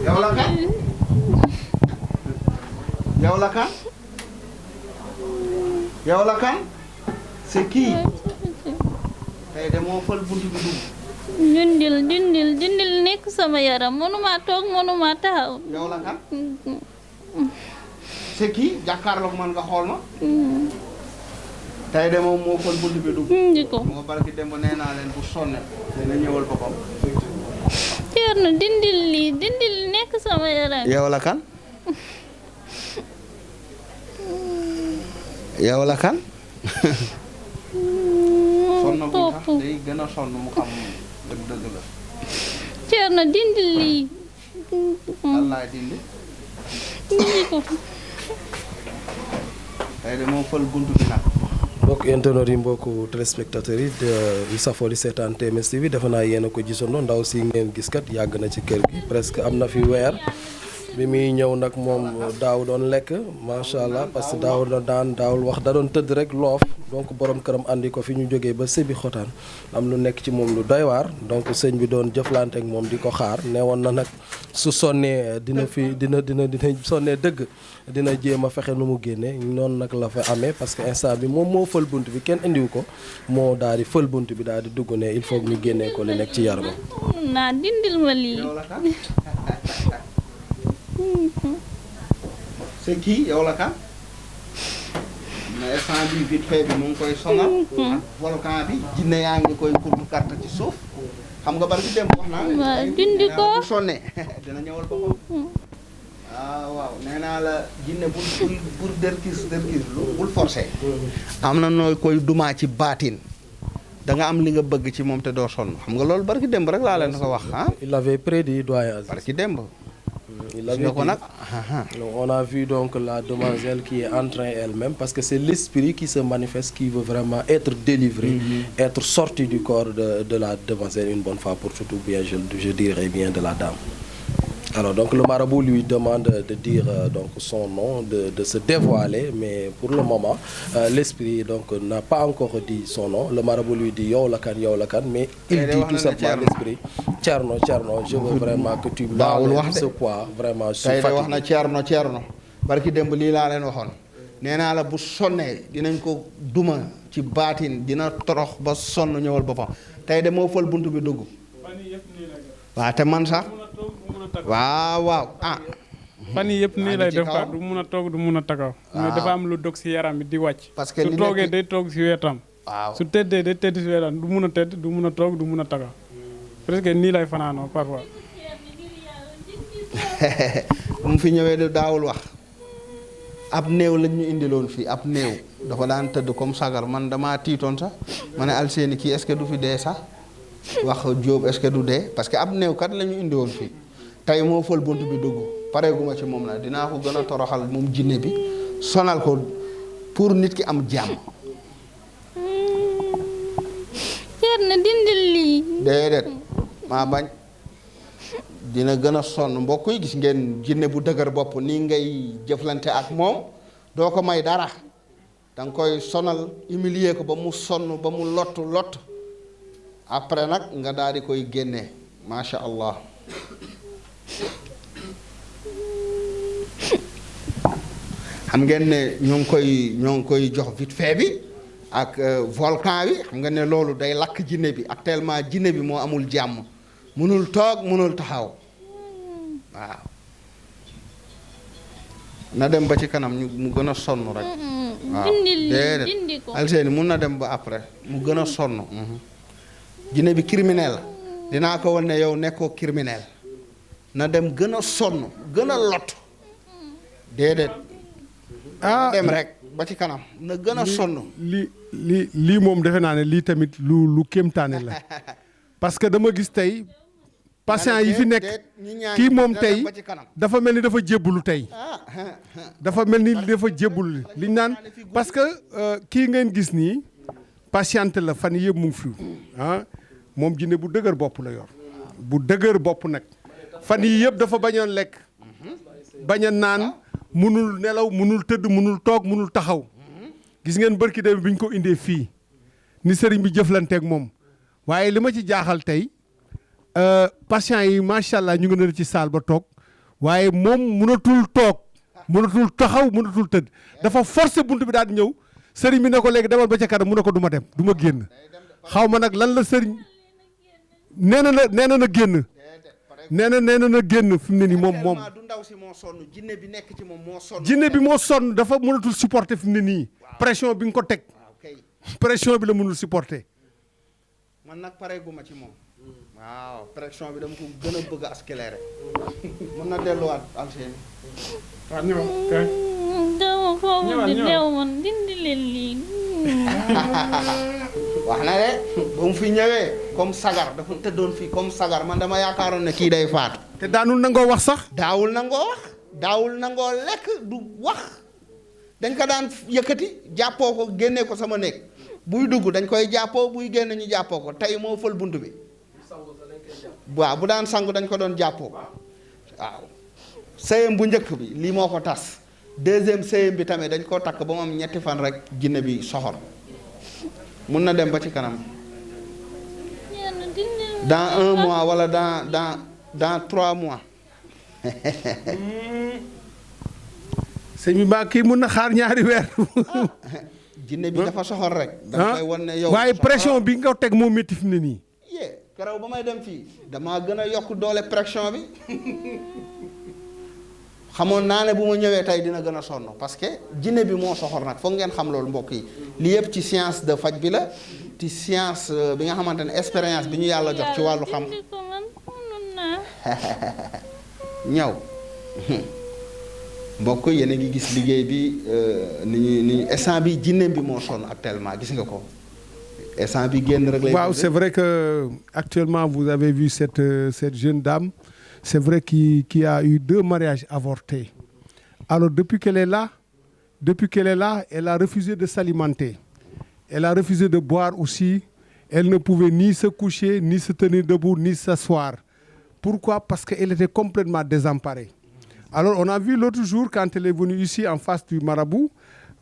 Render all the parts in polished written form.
yow la kan yow la kan yow la kan c'est qui tey de moo fël buntu bi dugg dindil nekk sama yaram mënuma toog mënuma taxaw. yow la kan c'est qui jàkkaarloog man nga xool ma tey de moom moo fël buntu bi dugg indi ko moo barki dem ba nee naa leen bu sonne dina ñëwal boppam Thierno dindil nekk sama yaram. yow la kan yow la kan sonn bu tax day gën a sonn mu xam dëgg la Thierno dindil lii. wallaay dindi ko. tey de moom fël buntu bi nag mbokk internet yi mbokku téléspectateurs yi yu safoo di seetaan TMS TV defe naa yéen a ko gisandoo ndaw si ngeen gis kat yàgg na ci kër gi presque am na fi weer bi muy ñëw nag moom daaw doon lekk macha allah parce que daawul wax da doon tëdd rek loof donc borom këram andi ko fi ñu jógee ba sébi xotaan am lu nekk ci moom lu doy waar donc sëñ bi doon jëflante ak moom di ko xaar ne woon na nag su sonnee dina sonnee dëgg dina jéem a fexe nu mu génne noonu nag la fa amee parce que instant bi moom moo fël bunt bi kenn indiwu ko moo daal di fël bunt bi daal di dugg ne il faut ñu génnee ko li nekk ci yaramam. naa dindil ma lii. c'est qui yow la kan mais instant bi vite fait bi mu ngi koy sonal ak volcan bi jinne yaa ngi koy kurtu carte ci suuf xam nga bari ci dem wax naa waaw dindi ko bu sonne dina ñëwal boppam waaw nee naa la jinne bul dërkis bul forcé am na nooy koy dumaa ci baatin da nga am li nga bëgg ci moom te doo sonn xam nga loolu bari ci démb rek laa leen ko wax il avait prédit doyen Aziz bari ci démb on a vu donc la demoiselle qui est en train elle-même parce que c'est l'esprit qui se manifeste qui veut vraiment être délivré, être sorti du corps de la demoiselle une bonne fois pour tout ou bien je dirais bien de la dame. Alors donc le marabout lui demande de dire donc son nom, de se dévoiler, mais pour le moment l'esprit donc n'a pas encore dit son nom. Le marabout lui dit yow la kan, mais il dit tout simplement l'esprit Thierno, je veux vraiment que tu m'enlèves ce poids vraiment. Je suis fatigué. wax na Thierno barki démb lii laa leen waxoon nee naa la bu sonnee dinañ ko duma ci baatin dina torox ba sonn ñëwal boppam tey de moo fël buntu bi dugg waaw te man sax waaw fan yii yëpp nii lay def quoi du mun a toog du mun a tagaw mais dafa am lu dog si yaram bi di wàcc parce que su toogee day toog si wetam waaw su tëddee day tëdd si wetam du mun a tëdd du mun a toog du mun a tagaw presque nii lay fanaanoo parfois mu fi ñëwee de daawul wax ab néew lañ ñu indiloon fii ab néew dafa daan tëdd comme sagar man damaa tiitoon sax ma ne Alseeni kii est-ce que du fi dee sax wax Jóob est-ce que du dee parce que ab néew kat la ñu indiwoon fii tey moo fël bunt bi dugg pareeguma ci moom la dinaa ko gën a toroxal moom jinne bi sonal ko pour nit ki am jàmm. Thierno dindil lii. déedéet maa bañ dina gën a sonn mbokk yi gis ngeen jinne bu dëgër bopp nii ngay jëflante ak moom doo ko may dara danga koy sonal humilier ko ba mu sonn ba mu lott après nag nga daal di koy génne macha allah. xam ngeen ne ñoo ngi koy jox vite fait bi ak volcan bi xam nga ne loolu day lakk jinne bi actuellement jinne bi moo amul jàmm mënul toog mënul taxaw waaw na dem ba ci kanam mu gën a sonn rek waaw déedéet Alseeni mun na dem ba après mu gën a sonn jinne bi criminel dinaa ko wan ne yow nekkoo criminel na dem gën a sonn gën a lot déedéet dem rek ba ci kanam na gën a sonn lii moom defe naa ne lii tamit lu kéemtaane la parce que dama gis tey patient yi fi nekk kii moom tey dafa mel ni dafa jébbalu tey dafa mel ni dafa jébbul liñ naan parce que kii ngeen gis nii patiente la fan yëpp mu ngi fi moom jinne bu dëgër bopp la yor bu dëgër bopp nag fan yii yëpp dafa bañoon lekk bañ a naan munul nelaw munul tëdd munul toog munul taxaw gis ngeen bërki dem bi ñu ko indee fii ni sëriñ bi jëflanteeg moom waaye li ma ci jaaxal tey patient yi macha allah ñu ngi ne ci saal ba toog waaye moom mënatul toog mënatul taxaw mënatul tëdd dafa forcer bunt bi daal di ñëw sëriñ bi ne ko léegi demal ba ca kanam mu ne ko du ma dem du ma génn xaw ma nag lan la sëriñ nee na na génn nee na génn fi mu ne nii moom du ndaw si moo sonn jinne bi nekk ci moom moo sonn jinne bi moo sonn dafa mënatul supporter fi mu ne nii pression bi nga ko teg pression bi la mënul supporter man nag pareeguma ci moom waaw pression bi dama ko gën a bëgg a accélérer mën na delluwaat Alseyni waaw ñëw kay dama foofu di dew man dindi leen lii wax na de ba mu fi ñëwee comme sagar dafa tëddoon fii comme sagar man dama yaakaaroon ne kii day faatu te daanul nangoo wax sax daawul nangoo lekk du wax dañ ko daan yëkkati jàppoo ko génnee ko sama néeg buy dugg dañ koy jàppoo buy génn ñu jàppoo ko tey moo fël bunt bi waaw bu daan sangu dañ ko doon jàppoo waaw sëyam bu njëkk bi lii moo ko tas deuxième sëyam bi tamit dañ koo takk ba mu am ñetti fan rek jinne bi soxor mun na dem ba ci kanam dans 1 mois wala dans 3 mois sëñ bi mbaa kii mun na xaar ñaari weer jinne bi dafa soxor rek dafa koy wan ne yow waaye pression bi nga ko teg moo métti fi mu ne nii keroog ba may dem fii damaa gën a yokk doole pression bi xamoon naa ne bu ma ñëwee tey dina gën a sonn parce que jinne bi moo soxor nag foog ngeen xam loolu mbokk yi li yëpp ci science de faj bi la ci science bi nga xamante ne expérience bi ñu yàlla jox ci wàllu xam ñëw mbokk yéen a ngi gis liggéey bi ni instant bi jinne bi moo sonn actuellement gis nga ko instant bi génn rek lay waaw c'est vrai que actuellement vous avez vu cette jeune dame c'est vrai qui a eu 2 mariages avortés alors depuis qu'elle est là elle a refusé de s'alimenter elle a refusé de boire aussi elle ne pouvait ni se coucher ni se tenir debout ni s'asseoir pourquoi parce qu'elle était complètement désemparée alors on a vu l'autre jour quand elle est venue ici en face du marabout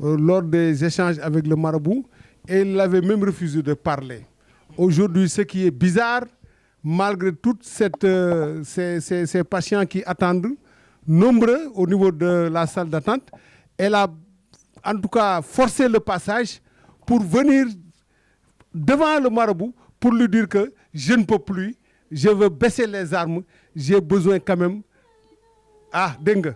lors des échanges avec le marabout et il avait même refusé de parler. Aujourd'hui, ce qui est bizarre, malgré toutes ces patients qui attendent, nombreux au niveau de la salle d'attente, elle a en tout cas forcé le passage pour venir devant le marabout pour lui dire que je ne peux plus, je veux baisser les armes, j'ai besoin quand même... Ah, dégg nga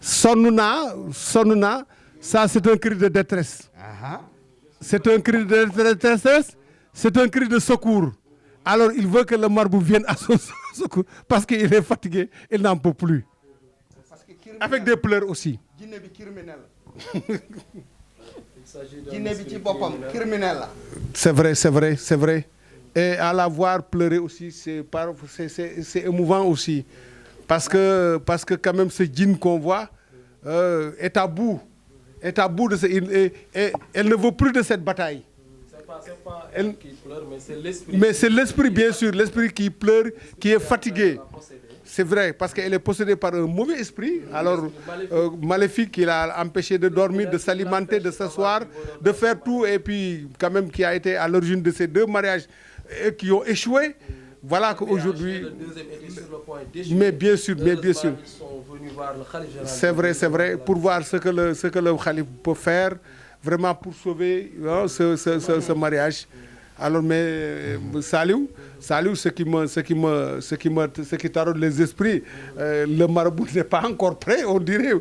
sonn naa ça c'est un cri de détresse. C'est un cri de détresse, c'est un cri de secours. Alors il veut que le marabout vienne à son secours parce qu'il est fatigué, il n'en peut plus. Avec des pleurs aussi. jinne bi criminel jinne bi ci boppam criminel la. C'est vrai. Et à la voir pleurer aussi c'est émouvant aussi parce que quand même ce djinn qu'on voit est à bout de ce et elle ne veut plus de cette bataille. C'est pas elle qui pleure mais c'est l'esprit bien sûr, l'esprit qui pleure, qui est fatigué. C'est vrai parce qu'elle est possédée par un mauvais esprit alors maléfique qui l'a empêché de dormir, de s'alimenter, de s'asseoir, de faire tout et puis quand même qui a été à l'origine de ces 2 mariages qui ont échoué. Voilà qu'aujourd'hui, mais bien sûr, c'est vrai, pour voir ce que le khalife peut faire, vraiment pour sauver ce mariage. Alors, mais Saliou, ce qui taraude les esprits, le marabout n'est pas encore prêt, on dirait,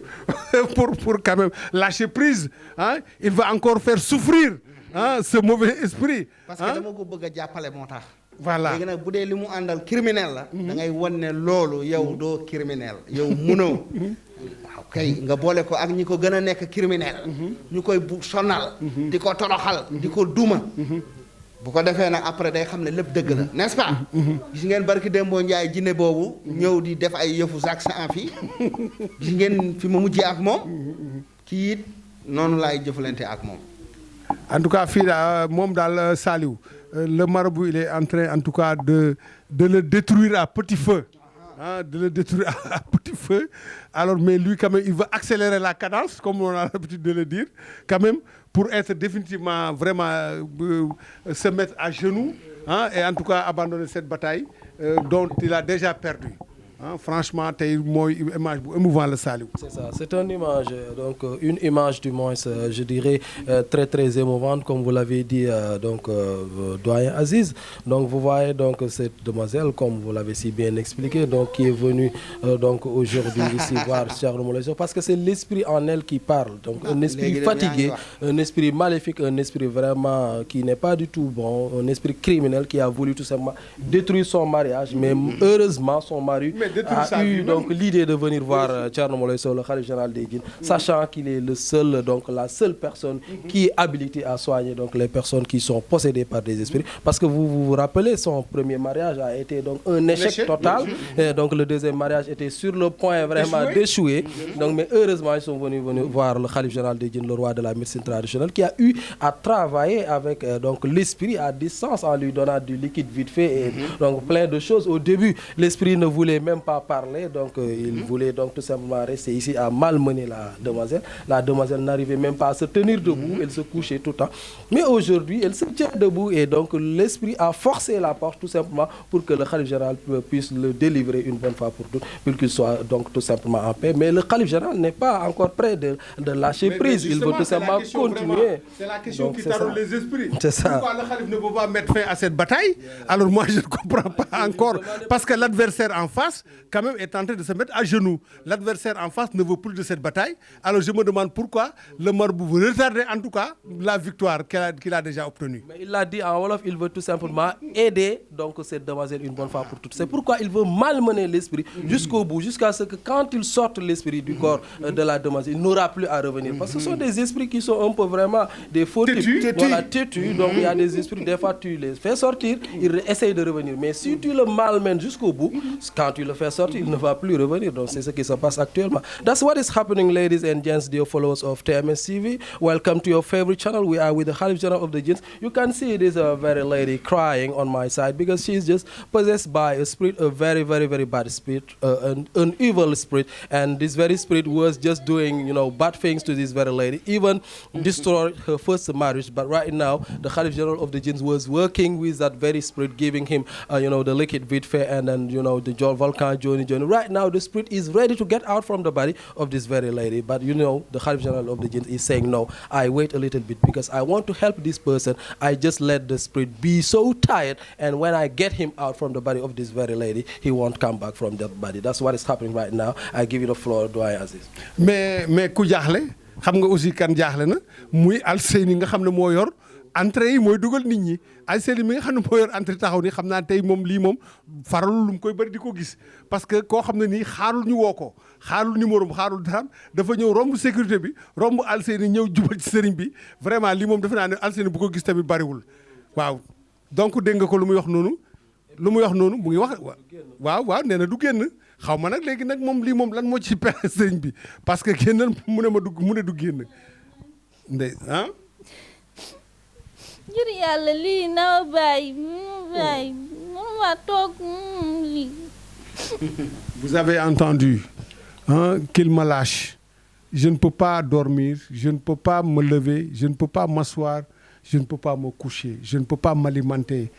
pour quand même lâcher prise. Hein? Il va encore faire souffrir ce mauvais esprit. Parce que dama ko bëgg a jàppale moo tax. Voilà léegi nag bu dee li mu àndal criminel la. da ngay wan ne loolu yow doo criminel yow munoo. waaw kay nga boole ko ak ñi ko gën a nekk criminel. ñu koy sonal. di ko toroxal di ko duma. bu ko defee nag après day xam ne lépp dëgg la n'est-ce pas. gis ngeen barki Dembo Ndiaye jinne boobu. ñëw di def ay yëfu Jacques San fii. gis ngeen fi ma mujjee ak moom. kii it noonu laay jëflante ak moom. En tout cas fii moom daal Saliou le marabout il est en train en tout cas de le détruire à petit feu. De le détruire à petit feu. Alors mais lui quand même il veut accélérer la cadence comme on a l'habitude de le dire quand même pour être définitivement vraiment se mettre à genoux, hein, et en tout cas abandonner cette bataille dont il a déjà perdu. Franchement tey mooy image bu émouvant la Saliou. C'est ça, c'est une image donc une image du moins je dirais très très émouvante comme vous l'avez dit doyen Aziz. Donc vous voyez donc cette demoiselle comme vous l'avez si bien expliqué donc qui est venue donc aujourd'hui ici voir Thierno Moule Sow parce que c'est l'esprit en elle qui parle donc un esprit fatigué, un esprit maléfique, un esprit vraiment qui n'est pas du tout bon, un esprit criminel qui a voulu tout simplement détruire son mariage mais heureusement son mari a eu donc l'idée de venir voir Thierno Moule Sow, le khalife général des Djinns, sachant qu'il est le seul, donc la seule personne qui est habilitée à soigner donc les personnes qui sont possédées par des esprits. Parce que vous vous rappelez, son premier mariage a été donc un échec total. Et donc le deuxième mariage était sur le point vraiment d'échouer. Donc mais heureusement ils sont venus voir le khalife général des Djinns, le roi de la médecine traditionnelle, qui a eu à travailler avec donc l'esprit à distance en lui donnant du liquide vite fait et donc plein de choses. Au début, l'esprit ne voulait même pas parler, donc il voulait donc tout simplement rester ici à malmener la demoiselle. La demoiselle n'arrivait même pas à se tenir debout, elle se couchait tout le temps. Mais aujourd'hui, elle se tient debout et donc l'esprit a forcé la porte tout simplement pour que le khalife général puisse le délivrer une bonne fois pour toutes, pour qu'il soit donc tout simplement en paix. Mais le khalife général n'est pas encore prêt de lâcher prise, il veut tout simplement continuer. C'est la question qui taraude les esprits. C'est ça. Pourquoi le khalife ne peut pas mettre fin à cette bataille? Alors moi je ne comprends pas encore parce que l'adversaire en face quand même est en train de se mettre à genoux. L'adversaire en face ne veut plus de cette bataille. Alors je me demande pourquoi le marabout veut retarder en tout cas la victoire qu'il a déjà obtenue. Mais il l'a dit en wolof, il veut tout simplement aider donc cette demoiselle une bonne fois pour toutes. C'est pourquoi il veut malmener l'esprit jusqu'au bout, jusqu'à ce que quand il sorte l'esprit du corps de la demoiselle, il n'aura plus à revenir. Parce que ce sont des esprits qui sont un peu vraiment des faux types. Voilà, têtus. Donc il y a des esprits, des fois tu les fais sortir, ils essayent de revenir. Mais si tu le malmènes jusqu'au bout, quand tu le fais sortir, il ne va plus revenir. Donc c'est ce qui se passe actuellement. That's what is happening, ladies and gents, dear followers of TMS TV. Welcome to your favorite channel. We are with the Khalif General of the Djinns. You can see this very lady crying on my side because she's just possessed by a spirit, a very, very, very bad spirit, an evil spirit. And this very spirit was just doing, bad things to this very lady, even destroyed her first marriage. But right now, the Khalif General of the Djinns was working with that very spirit, giving him, the liquid vitfe and then, the volcan journey. Right now, the spirit is ready to get out from the body of this very lady. But the Khalif General of the Djinns is saying, no, I wait a little bit because I want to help this person. I just let the spirit be so tired. And when I get him out from the body of this very lady, he won't come back from that body. That's what is happening right now. I give you the floor, Doyen Aziz. mais ku jaaxle xam nga aussi kan jaaxle na muy Alseyni nga xam ne moo yor entrée yi mooy dugal nit ñi Alseyni mi nga xam ne moo yor entrée taxaw ni xam naa tey moom lii moom faralul lu mu koy bëri di ko gis parce que koo xam ne nii xaarul ñu woo ko xaarul numéro xaarul daraam dafa ñëw romb sécurité bi romb Alseyni ñëw jubal ci sëriñ bi vraiment lii moom defe naa ne Alseyni bu ko gis tamit bariwul waaw donc dégg nga ko lu muy wax noonu mu ngi wax waaw nee na du génn xaw ma nag léegi nag moom lii moom lan moo ci pexe sëriñ bi parce que génnal mu ne du génn ndey ah. ngir yàlla lii na bàyyi mënuma toog lii. Vous avez entendu qu'il me lâche. Je ne peux pas dormir, je ne peux pas me lever, je ne peux pas m'asseoir, je ne peux pas me coucher, je ne peux pas m'alimenter.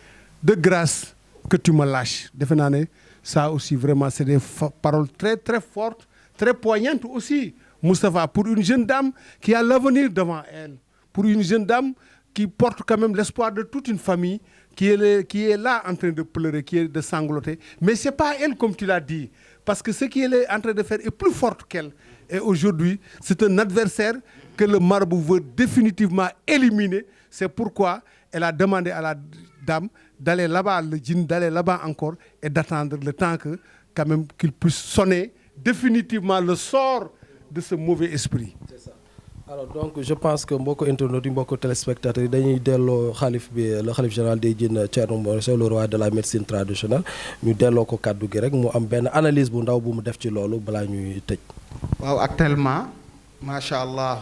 De grâce que tu me lâches. Defe naa ne ça aussi vraiment c'est des paroles très très fortes, très poignantes aussi. Moustapha, pour une jeune dame qui a l'avenir devant elle, pour une jeune dame qui porte quand même l'espoir de toute une famille, qui est là en train de pleurer, qui est de sangloter. Mais c'est pas elle comme tu l'as dit, parce que ce qu'elle est en train de faire est plus fort qu'elle. Et aujourd'hui, c'est un adversaire que le marabout veut définitivement éliminer. C'est pourquoi elle a demandé à la dame d'aller là-bas, le djinn, d'aller là-bas encore et d'attendre le temps que, quand même, qu'il puisse sonner définitivement le sort de ce mauvais esprit. C'est ça. Alors donc je pense que mbokku internautes yi mbokku téléspectateurs yi dañuy delloo xalif bi le xalif général des Djinns Thierno Moule Sow le roi de la médecine traditionnelle ñu delloo ko kàddu gi rek mu am benn analyse bu ndaw bu mu def ci loolu balaa ñuy tëj. waaw actuellement macha allah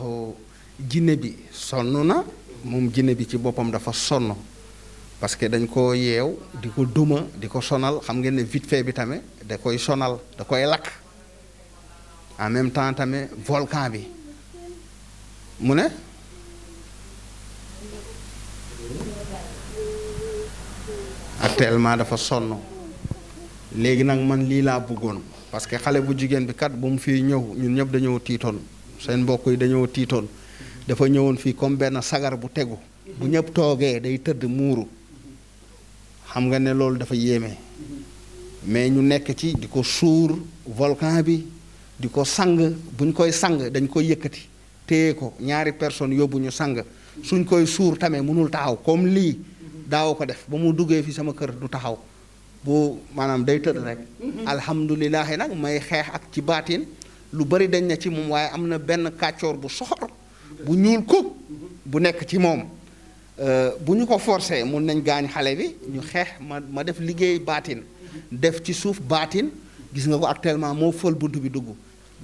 jinne bi sonn na moom jinne bi ci boppam dafa sonn parce que dañ ko yeew di ko duma di ko sonal xam ngeen ne vite fait bi tamit da koy sonal da koy lakk en même temps tamit volcan bi mu ne actuellement dafa sonn léegi nag man lii laa bëggoon parce que xale bu jigéen bi kat bu mu fii ñëw ñun ñëpp dañoo tiitoon seen mbokk yi dañoo tiitoon dafa ñëwoon fii comme benn sagar bu tegu bu ñëpp toogee day tëdd muuru xam nga ne loolu dafa yéeme mais ñu nekk ci di ko suur volcan bi di ko sang buñ koy sang dañ koy yëkkati téye ko ñaari personnes yóbbu ñu sang suñ koy suur tamit mënul taxaw comme lii daaw ko def ba mu duggee fi sama kër du taxaw bu maanaam day tëdd rek alhamdulilahi nag may xeex ak ci baatin lu bari dañ na ci moom waaye am na benn kàccoor bu soxor bu ñuul ko bu nekk ci moom bu ñu ko forcé mun nañ gaañ xale bi ñu xeex ma def liggéey baatin def ci suuf baatin gis nga ko actuellement moo fël bunt bi dugg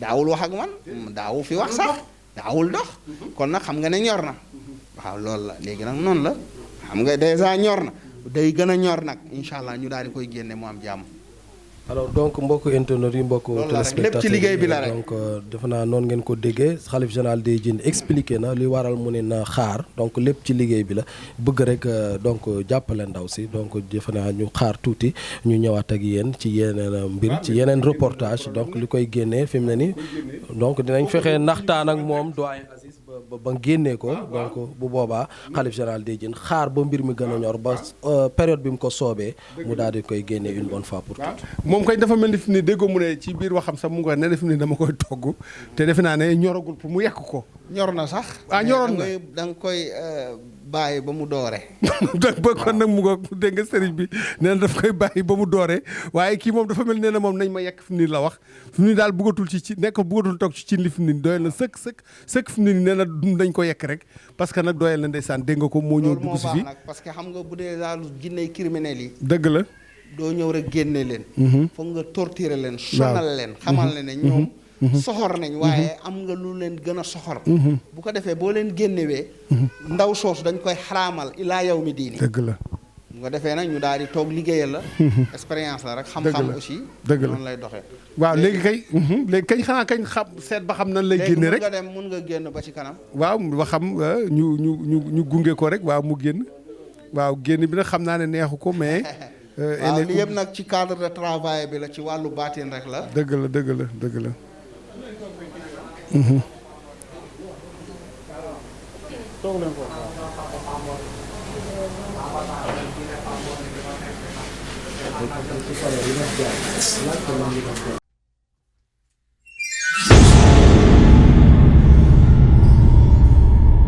daawul wax ak man daawul fi wax sax daawul dox kon nag xam nga ne ñor na waaw loolu la léegi nag noonu la xam nga dèjà ñor na day gën a ñor nag incha allah ñu daal di koy génne mu am jàmm. alors donc mbokku internautes yi mbokku téléspectateurs lépp ci liggéey bi la rek donc defe naa noonu ngeen ko déggee xalif général des Djinns expliqué na li waral mu ne na xaar donc lépp ci liggéey bi la bëgg rek donc jàppale ndaw si donc defe naa ñu xaar tuuti ñu ñëwaat ak yéen ci yeneen mbir ci yeneen reportage donc li koy génnee fi mu ne nii donc dinañ fexe naxtaan ak moom doyen Aziz ba génnee ko donc bu boobaa xalif général des Djinns xaar ba mbir mi gën a ñor ba période bi mu ko soobee mu daal di koy génnee une bonne fois pour toutes. moom koy dafa mel ni fi ni déggoo mu ne ci biir waxam sax mu ngi wax ne def ni dama koy togg te defe naa ne ñoragul pour mu yekk ko. ñor na sax. ñoroon na da nga koy bàyyi ba mu doore. ba kon nag mu ngoog dégg nga sëriñ bi nee na daf koy bàyyi ba mu doore waaye kii moom dafa mel nee na moom nañ ma yekk fi ni la wax fi ni daal bëggatul ci bëggatul toog ci cin li fi ni doyal na sëkk fi ni nee na dañ ko yekk rek parce que nag doyal na ndeysaan dégg nga ko moo ñëw dugg si fi parce que xam nga bu dee daal jinney criminels yi. dëgg la. doo ñëw rek génne leen. foog nga torturer leen. sonal leen xamal ne ñoom. soxor nañ waaye am nga lu leen gën a soxor. bu ko defee boo leen génnewee. ndaw soosu dañ koy xaraamal ilaa yow mi diini. dëgg la. bu ko defee nag ñu daal di toog liggéeyal la. expérience la rek xam-xam aussi. dëgg la noonu lay doxee. waaw léegi kañ xanaa kañ xam seet ba xam nan lay génne rek léegi mun nga génn ba ci kanam. waaw ba xam ñu gunge ko rek waaw mu génn waaw génn bi nag xam naa ne neexu ko mais. waaw li yëpp nag ci cadre de travail bi la ci wàllu baatin rek la. dëgg la dëgg la dëgg la. toog leen ko.